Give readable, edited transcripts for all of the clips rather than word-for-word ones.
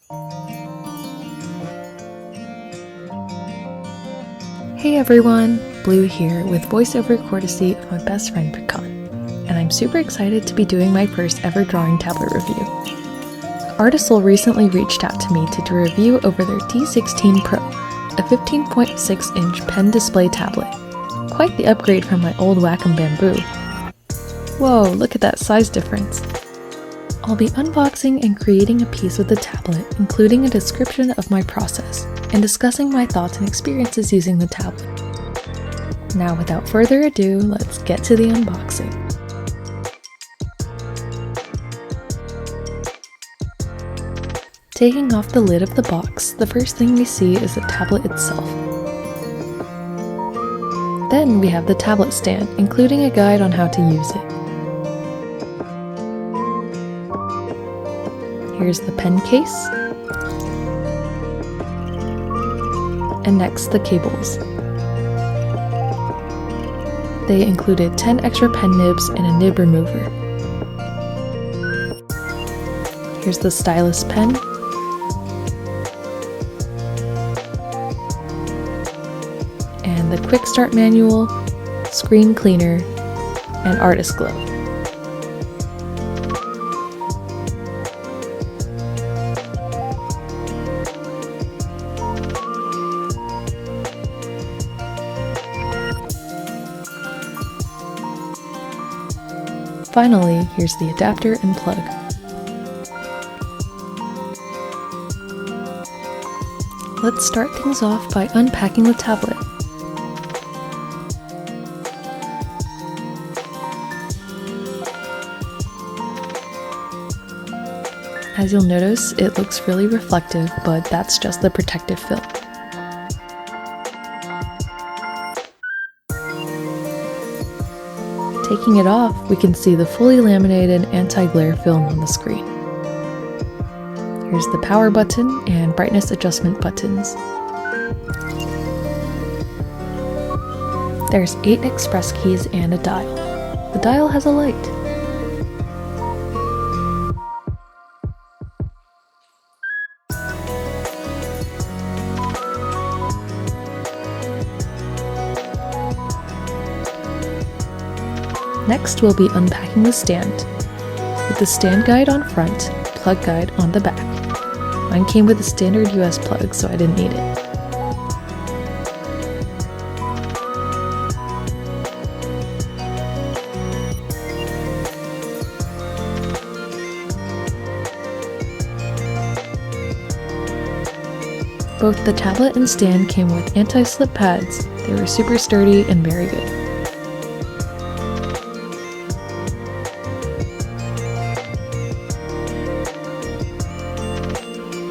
Hey everyone, Blue here with voiceover courtesy of my best friend Pecan, and I'm super excited to be doing my first ever drawing tablet review. Artisul recently reached out to me to do a review over their D16 Pro, a 15.6-inch pen display tablet. Quite the upgrade from my old Wacom Bamboo. Whoa, look at that size difference. I'll be unboxing and creating a piece with the tablet, including a description of my process, and discussing my thoughts and experiences using the tablet. Now without further ado, let's get to the unboxing. Taking off the lid of the box, the first thing we see is the tablet itself. Then we have the tablet stand, including a guide on how to use it. Here's the pen case. And next, the cables. They included 10 extra pen nibs and a nib remover. Here's the stylus pen. And the quick start manual, screen cleaner, and artist glove. Finally, here's the adapter and plug. Let's start things off by unpacking the tablet. As you'll notice, it looks really reflective, but that's just the protective film. Taking it off, we can see the fully laminated anti-glare film on the screen. Here's the power button and brightness adjustment buttons. There's 8 express keys and a dial. The dial has a light. Next, we'll be unpacking the stand, with the stand guide on front, plug guide on the back. Mine came with a standard US plug, so I didn't need it. Both the tablet and stand came with anti-slip pads. They were super sturdy and very good.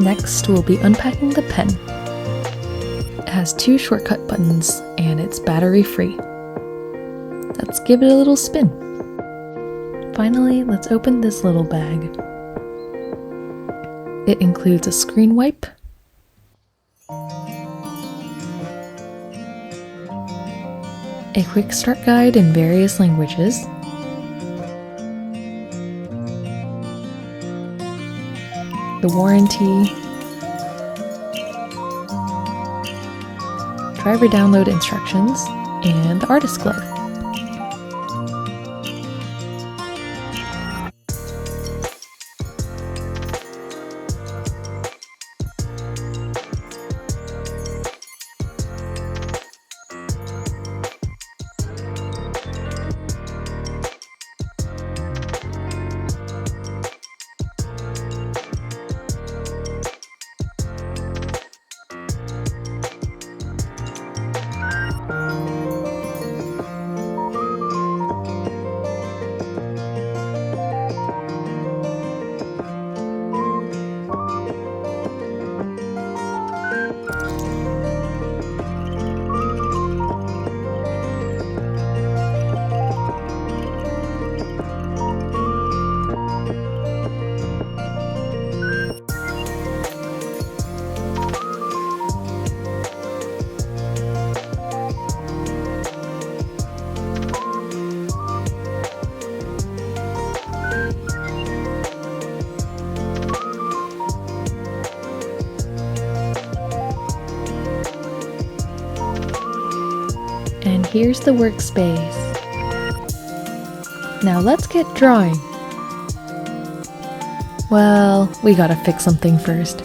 Next, we'll be unpacking the pen. It has 2 shortcut buttons and it's battery free. Let's give it a little spin. Finally, let's open this little bag. It includes a screen wipe, a quick start guide in various languages, the warranty, driver download instructions, and the artist glove. here's the workspace. Now let's get drawing. Well, we gotta fix something first.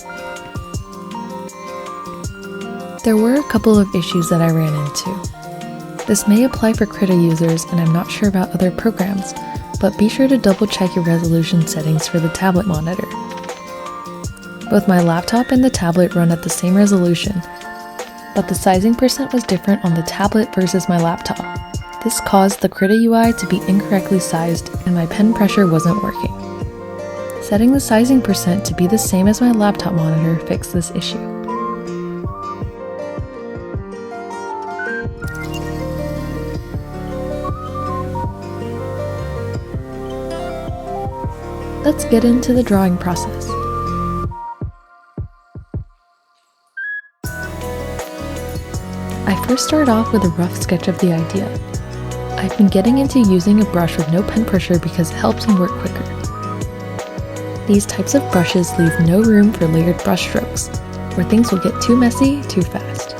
There were a couple of issues that I ran into. This may apply for Krita users, and I'm not sure about other programs, but be sure to double check your resolution settings for the tablet monitor. Both my laptop and the tablet run at the same resolution, but the sizing percent was different on the tablet versus my laptop. This caused the Krita UI to be incorrectly sized and my pen pressure wasn't working. Setting the sizing percent to be the same as my laptop monitor fixed this issue. Let's get into the drawing process. I first start off with a rough sketch of the idea. I've been getting into using a brush with no pen pressure because it helps me work quicker. These types of brushes leave no room for layered brush strokes, where things will get too messy too fast.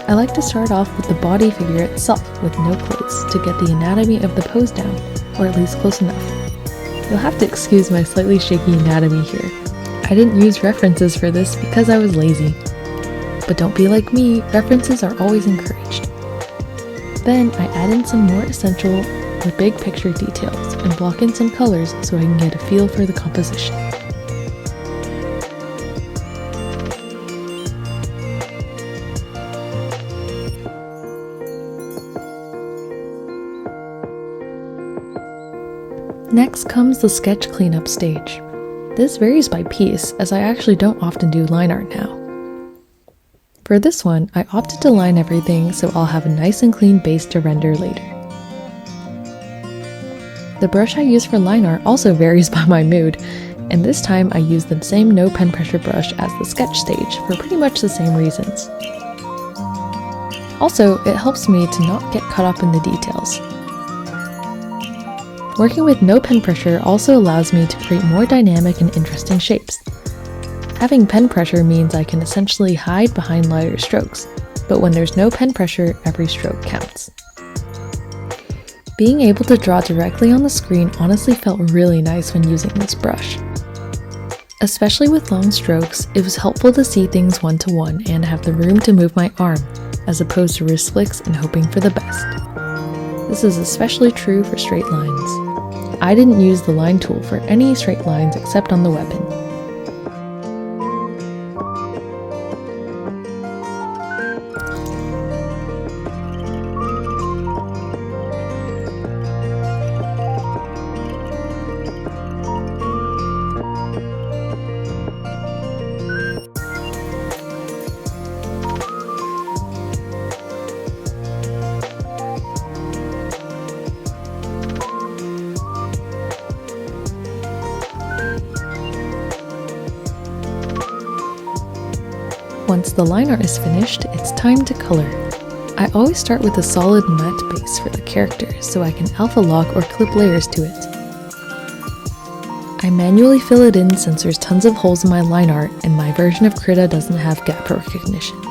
I like to start off with the body figure itself with no clothes to get the anatomy of the pose down, or at least close enough. You'll have to excuse my slightly shaky anatomy here. I didn't use references for this because I was lazy. But don't be like me, references are always encouraged. Then I add in some more essential or big picture details and block in some colors so I can get a feel for the composition. Next comes the sketch cleanup stage. This varies by piece, as I actually don't often do line art now. For this one, I opted to line everything so I'll have a nice and clean base to render later. The brush I use for line art also varies by my mood, and this time I used the same no pen pressure brush as the sketch stage for pretty much the same reasons. Also, it helps me to not get caught up in the details. Working with no pen pressure also allows me to create more dynamic and interesting shapes. Having pen pressure means I can essentially hide behind lighter strokes, but when there's no pen pressure, every stroke counts. Being able to draw directly on the screen honestly felt really nice when using this brush. Especially with long strokes, it was helpful to see things one-to-one and have the room to move my arm, as opposed to wrist flicks and hoping for the best. This is especially true for straight lines. I didn't use the line tool for any straight lines except on the weapon. Once the line art is finished, it's time to color. I always start with a solid matte base for the character so I can alpha lock or clip layers to it. I manually fill it in since there's tons of holes in my line art and my version of Krita doesn't have gap recognition.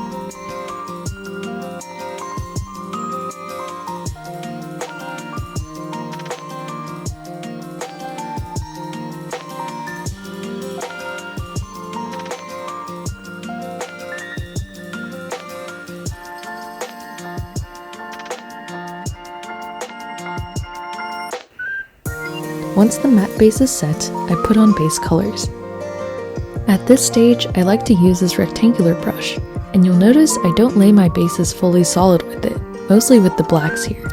Once the matte base is set, I put on base colors. At this stage, I like to use this rectangular brush, and you'll notice I don't lay my bases fully solid with it, mostly with the blacks here.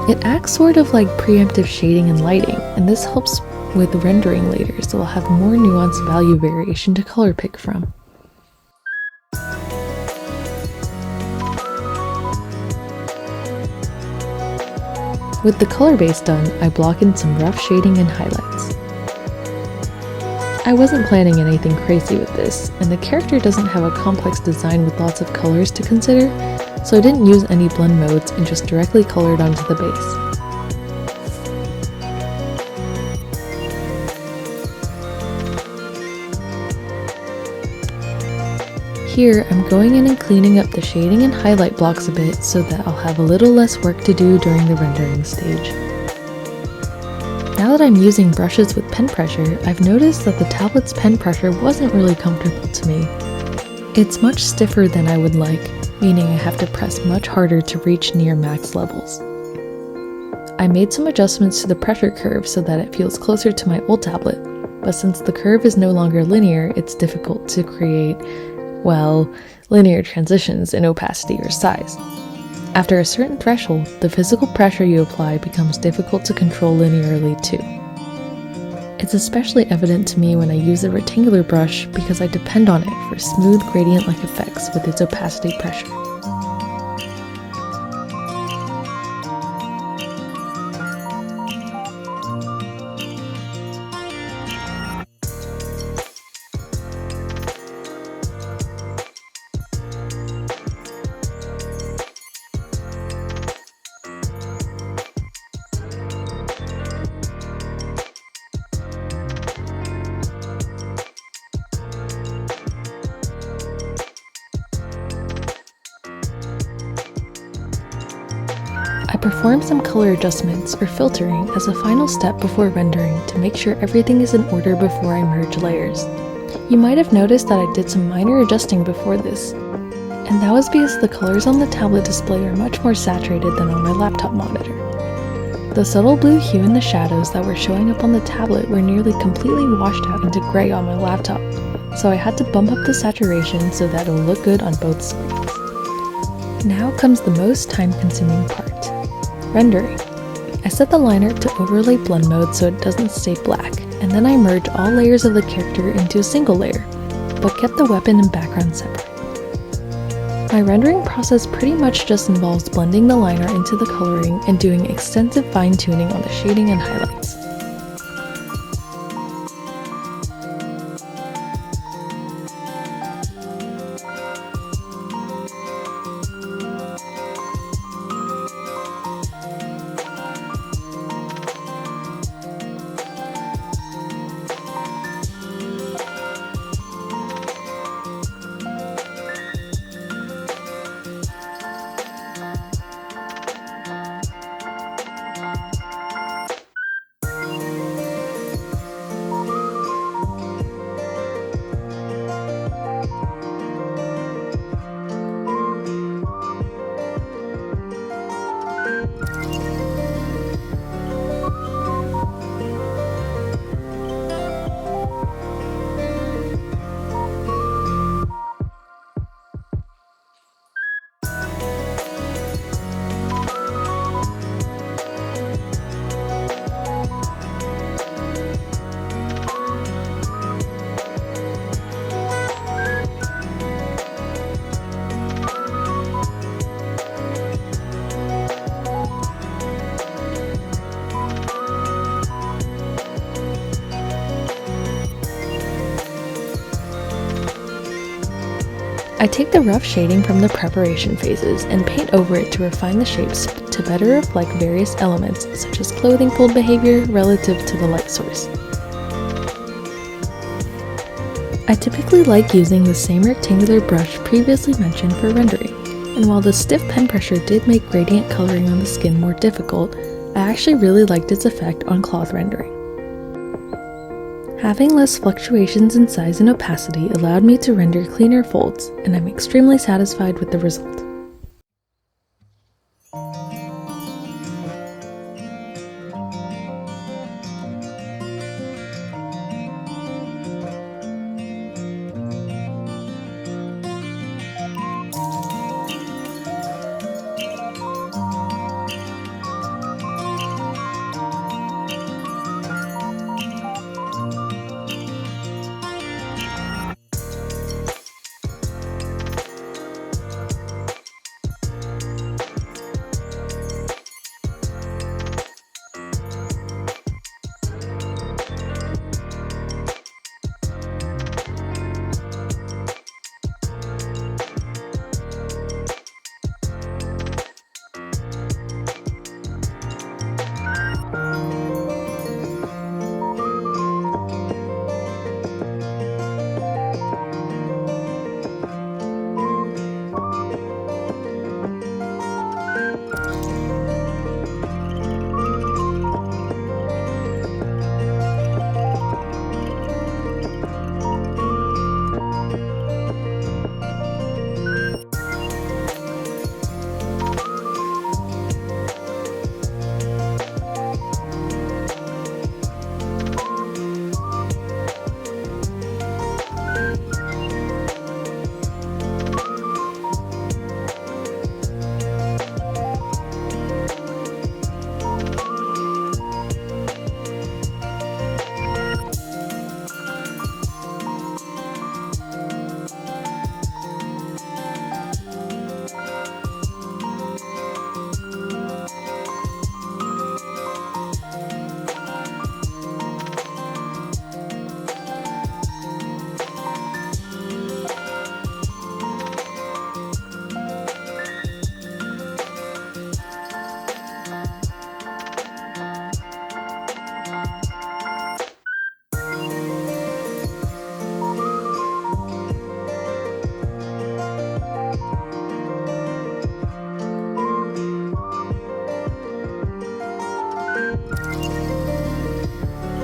It acts sort of like preemptive shading and lighting, and this helps with rendering later, so I'll have more nuanced value variation to color pick from. With the color base done, I block in some rough shading and highlights. I wasn't planning anything crazy with this, and the character doesn't have a complex design with lots of colors to consider, so I didn't use any blend modes and just directly colored onto the base. Here, I'm going in and cleaning up the shading and highlight blocks a bit so that I'll have a little less work to do during the rendering stage. Now that I'm using brushes with pen pressure, I've noticed that the tablet's pen pressure wasn't really comfortable to me. It's much stiffer than I would like, meaning I have to press much harder to reach near max levels. I made some adjustments to the pressure curve so that it feels closer to my old tablet, but since the curve is no longer linear, it's difficult to create, well, linear transitions in opacity or size. After a certain threshold, the physical pressure you apply becomes difficult to control linearly too. It's especially evident to me when I use a rectangular brush because I depend on it for smooth gradient-like effects with its opacity pressure. I perform some color adjustments or filtering as a final step before rendering to make sure everything is in order before I merge layers. You might have noticed that I did some minor adjusting before this, and that was because the colors on the tablet display are much more saturated than on my laptop monitor. The subtle blue hue in the shadows that were showing up on the tablet were nearly completely washed out into gray on my laptop, so I had to bump up the saturation so that it'll look good on both screens. Now comes the most time-consuming part. Rendering. I set the liner to overlay blend mode so it doesn't stay black, and then I merge all layers of the character into a single layer, but kept the weapon and background separate. My rendering process pretty much just involves blending the liner into the coloring and doing extensive fine-tuning on the shading and highlights. I take the rough shading from the preparation phases and paint over it to refine the shapes to better reflect various elements such as clothing fold behavior relative to the light source. I typically like using the same rectangular brush previously mentioned for rendering, and while the stiff pen pressure did make gradient coloring on the skin more difficult, I actually really liked its effect on cloth rendering. Having less fluctuations in size and opacity allowed me to render cleaner folds, and I'm extremely satisfied with the result.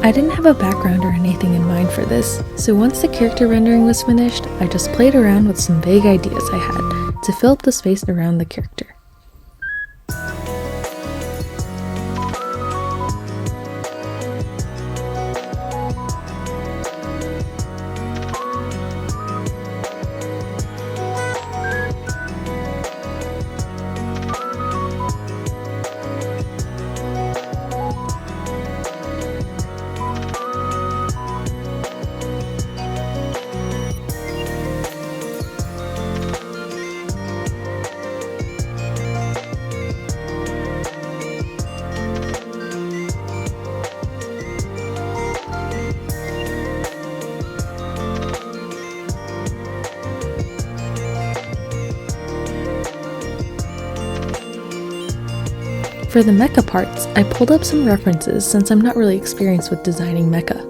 I didn't have a background or anything in mind for this, so once the character rendering was finished, I just played around with some vague ideas I had to fill up the space around the character. For the mecha parts, I pulled up some references since I'm not really experienced with designing mecha.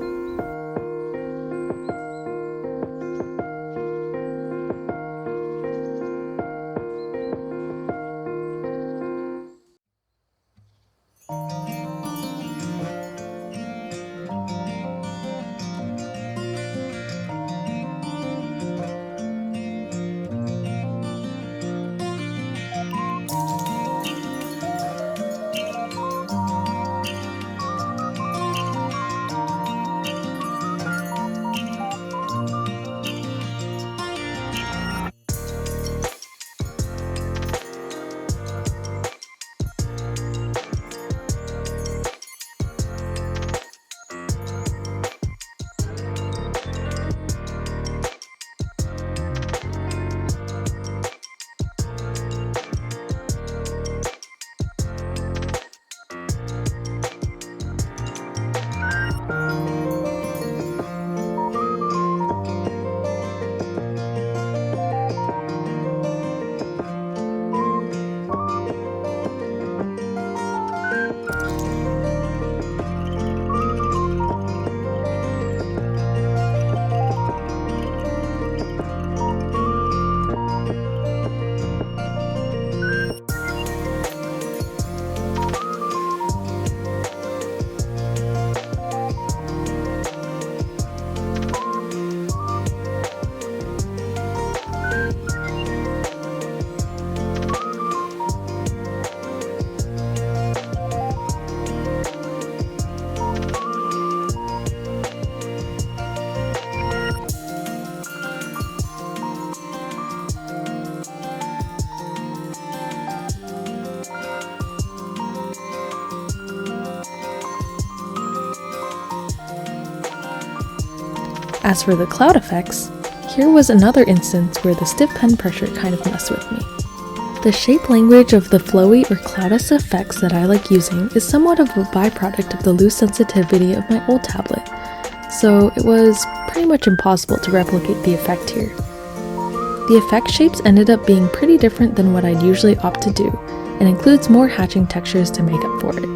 As for the cloud effects, here was another instance where the stiff pen pressure kind of messed with me. The shape language of the flowy or cloudless effects that I like using is somewhat of a byproduct of the loose sensitivity of my old tablet, so it was pretty much impossible to replicate the effect here. The effect shapes ended up being pretty different than what I'd usually opt to do, and includes more hatching textures to make up for it.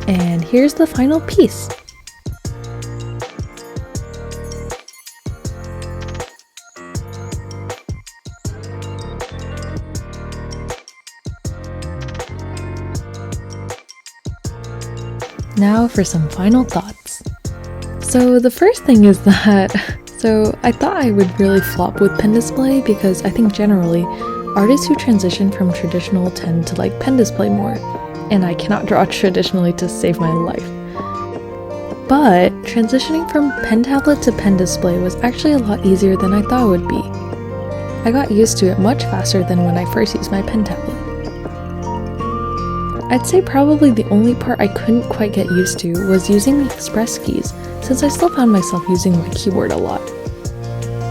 And here's the final piece. Now for some final thoughts. So the first thing is that, I thought I would really flop with pen display because I think generally artists who transition from traditional tend to like pen display more, and I cannot draw traditionally to save my life. But transitioning from pen tablet to pen display was actually a lot easier than I thought it would be. I got used to it much faster than when I first used my pen tablet. I'd say probably the only part I couldn't quite get used to was using the express keys, since I still found myself using my keyboard a lot.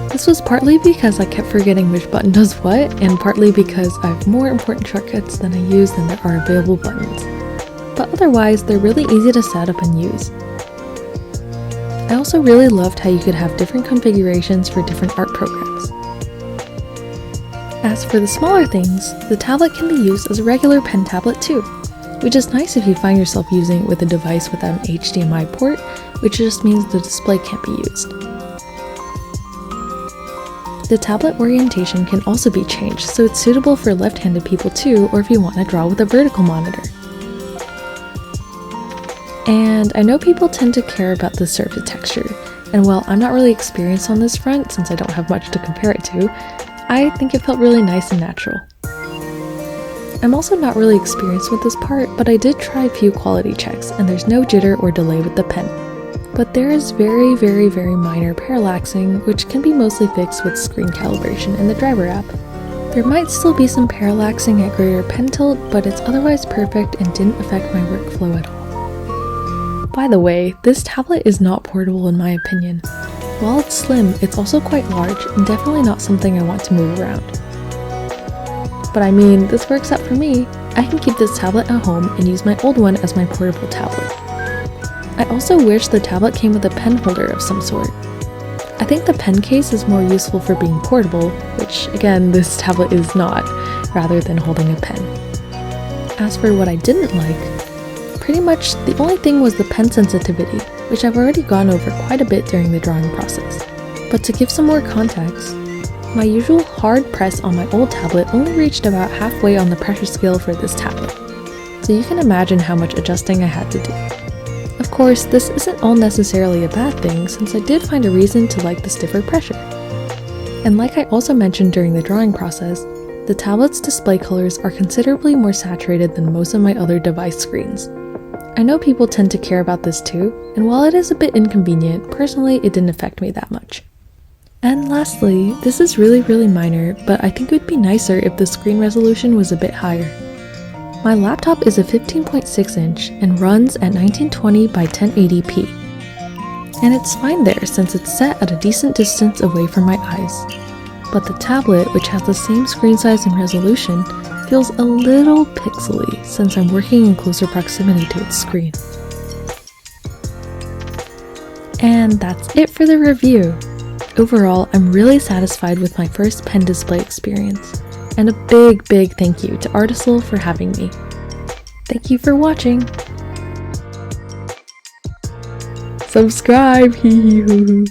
This was partly because I kept forgetting which button does what, and partly because I have more important shortcuts than I use than there are available buttons. But otherwise, they're really easy to set up and use. I also really loved how you could have different configurations for different art programs. As for the smaller things, the tablet can be used as a regular pen tablet too, which is nice if you find yourself using it with a device without an HDMI port, which just means the display can't be used. The tablet orientation can also be changed, so it's suitable for left-handed people too, or if you want to draw with a vertical monitor. And I know people tend to care about the surface texture, and while I'm not really experienced on this front since I don't have much to compare it to, I think it felt really nice and natural. I'm also not really experienced with this part, but I did try a few quality checks, and there's no jitter or delay with the pen. But there is very minor parallaxing, which can be mostly fixed with screen calibration in the driver app. There might still be some parallaxing at greater pen tilt, but it's otherwise perfect and didn't affect my workflow at all. By the way, this tablet is not portable in my opinion. While it's slim, it's also quite large and definitely not something I want to move around. But I mean, this works out for me. I can keep this tablet at home and use my old one as my portable tablet. I also wish the tablet came with a pen holder of some sort. I think the pen case is more useful for being portable, which again, this tablet is not, rather than holding a pen. As for what I didn't like, pretty much the only thing was the pen sensitivity, which I've already gone over quite a bit during the drawing process. But to give some more context, my usual hard press on my old tablet only reached about halfway on the pressure scale for this tablet, so you can imagine how much adjusting I had to do. Of course, this isn't all necessarily a bad thing since I did find a reason to like the stiffer pressure. And like I also mentioned during the drawing process, the tablet's display colors are considerably more saturated than most of my other device screens. I know people tend to care about this too, and while it is a bit inconvenient, personally it didn't affect me that much. And lastly, this is really minor, but I think it would be nicer if the screen resolution was a bit higher. My laptop is a 15.6 inch and runs at 1920 by 1080p. And it's fine there since it's set at a decent distance away from my eyes. But the tablet, which has the same screen size and resolution, feels a little pixely since I'm working in closer proximity to its screen. And that's it for the review. Overall, I'm really satisfied with my first pen display experience, and a big thank you to Artisul for having me. Thank you for watching! Subscribe! Hee hee hoo hoo!